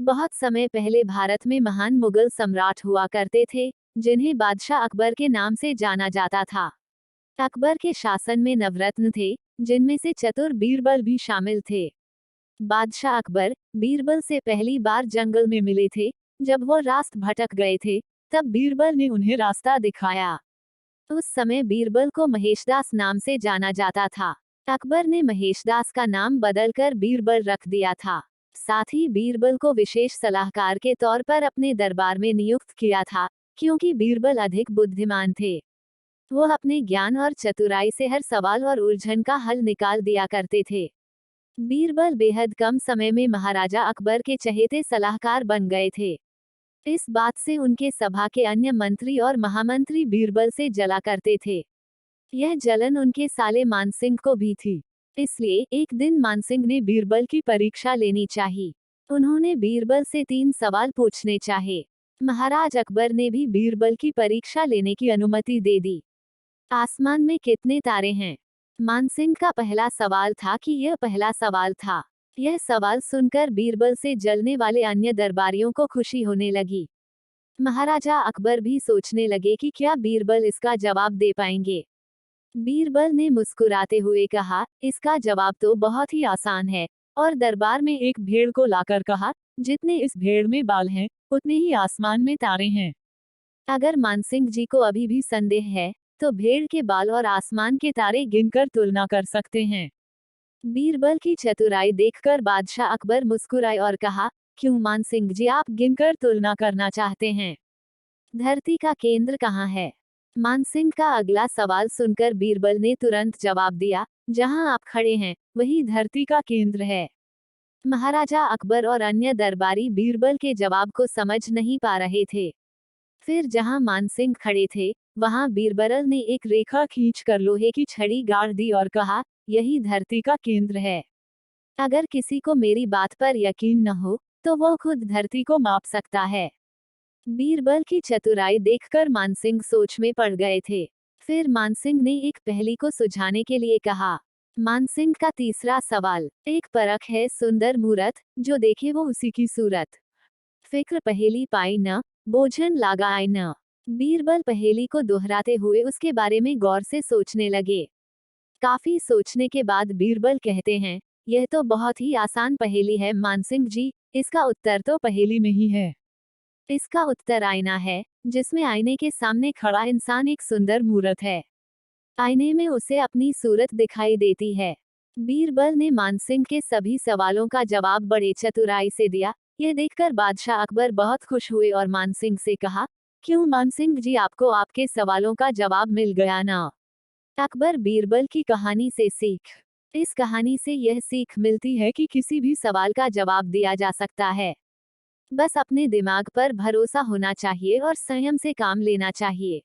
बहुत समय पहले भारत में महान मुगल सम्राट हुआ करते थे, जिन्हें बादशाह अकबर के नाम से जाना जाता था। अकबर के शासन में नवरत्न थे, जिनमें से चतुर बीरबल भी शामिल थे। बादशाह अकबर बीरबल से पहली बार जंगल में मिले थे। जब वो रास्त भटक गए थे, तब बीरबल ने उन्हें रास्ता दिखाया। उस समय बीरबल को महेशदास नाम से जाना जाता था। अकबर ने महेशदास का नाम बदलकर बीरबल रख दिया था। साथ ही बीरबल को विशेष सलाहकार के तौर पर अपने दरबार में नियुक्त किया था, क्योंकि बीरबल अधिक बुद्धिमान थे। वो अपने ज्ञान और चतुराई से हर सवाल और उलझन का हल निकाल दिया करते थे। बीरबल बेहद कम समय में महाराजा अकबर के चहेते सलाहकार बन गए थे। इस बात से उनके सभा के अन्य मंत्री और महामंत्री बीरबल से जला करते थे। यह जलन उनके साले मानसिंह को भी थी। इसलिए एक दिन मानसिंह ने बीरबल की परीक्षा लेनी चाहिए। उन्होंने बीरबल से 3 सवाल पूछने चाहे। महाराज अकबर ने भी बीरबल की परीक्षा लेने की अनुमति दे दी। आसमान में कितने तारे हैं? मानसिंह का पहला सवाल था कि यह पहला सवाल था। यह सवाल सुनकर बीरबल से जलने वाले अन्य दरबारियों को खुशी होने लगी। महाराजा अकबर भी सोचने लगे कि क्या बीरबल इसका जवाब दे पाएंगे। बीरबल ने मुस्कुराते हुए कहा, इसका जवाब तो बहुत ही आसान है, और दरबार में एक भेड़ को लाकर कहा, जितने इस भेड़ में बाल हैं, उतने ही आसमान में तारे हैं। अगर मानसिंह जी को अभी भी संदेह है, तो भेड़ के बाल और आसमान के तारे गिनकर तुलना कर सकते हैं। बीरबल की चतुराई देखकर बादशाह अकबर मुस्कुराए और कहा, क्यों मानसिंह जी, आप गिनकर तुलना करना चाहते हैं? धरती का केंद्र कहाँ है? मानसिंह का अगला सवाल सुनकर बीरबल ने तुरंत जवाब दिया, जहां आप खड़े हैं, वही धरती का केंद्र है। महाराजा अकबर और अन्य दरबारी बीरबल के जवाब को समझ नहीं पा रहे थे। फिर जहां मानसिंह खड़े थे, वहां बीरबल ने एक रेखा खींचकर लोहे की छड़ी गाड़ दी और कहा, यही धरती का केंद्र है। अगर किसी को मेरी बात पर यकीन न हो, तो वो खुद धरती को माप सकता है। बीरबल की चतुराई देखकर मानसिंह सोच में पड़ गए थे। फिर मानसिंह ने एक पहेली को सुलझाने के लिए कहा। मानसिंह का तीसरा सवाल, एक परख है सुंदर मूरत, जो देखे वो उसी की सूरत। फिक्र पहेली पाई न, बोझन लागा आय न। बीरबल पहेली को दोहराते हुए उसके बारे में गौर से सोचने लगे। काफी सोचने के बाद बीरबल कहते हैं, यह तो बहुत ही आसान पहेली है मानसिंह जी, इसका उत्तर तो पहेली में ही है। इसका उत्तर आईना है, जिसमें आईने के सामने खड़ा इंसान एक सुंदर मूरत है। आईने में उसे अपनी सूरत दिखाई देती है। बीरबल ने मानसिंह के सभी सवालों का जवाब बड़े चतुराई से दिया। यह देखकर बादशाह अकबर बहुत खुश हुए और मानसिंह से कहा, क्यों मानसिंह जी, आपको आपके सवालों का जवाब मिल गया ना? अकबर बीरबल की कहानी से सीख। इस कहानी से यह सीख मिलती है कि किसी भी सवाल का जवाब दिया जा सकता है। बस अपने दिमाग पर भरोसा होना चाहिए और संयम से काम लेना चाहिए।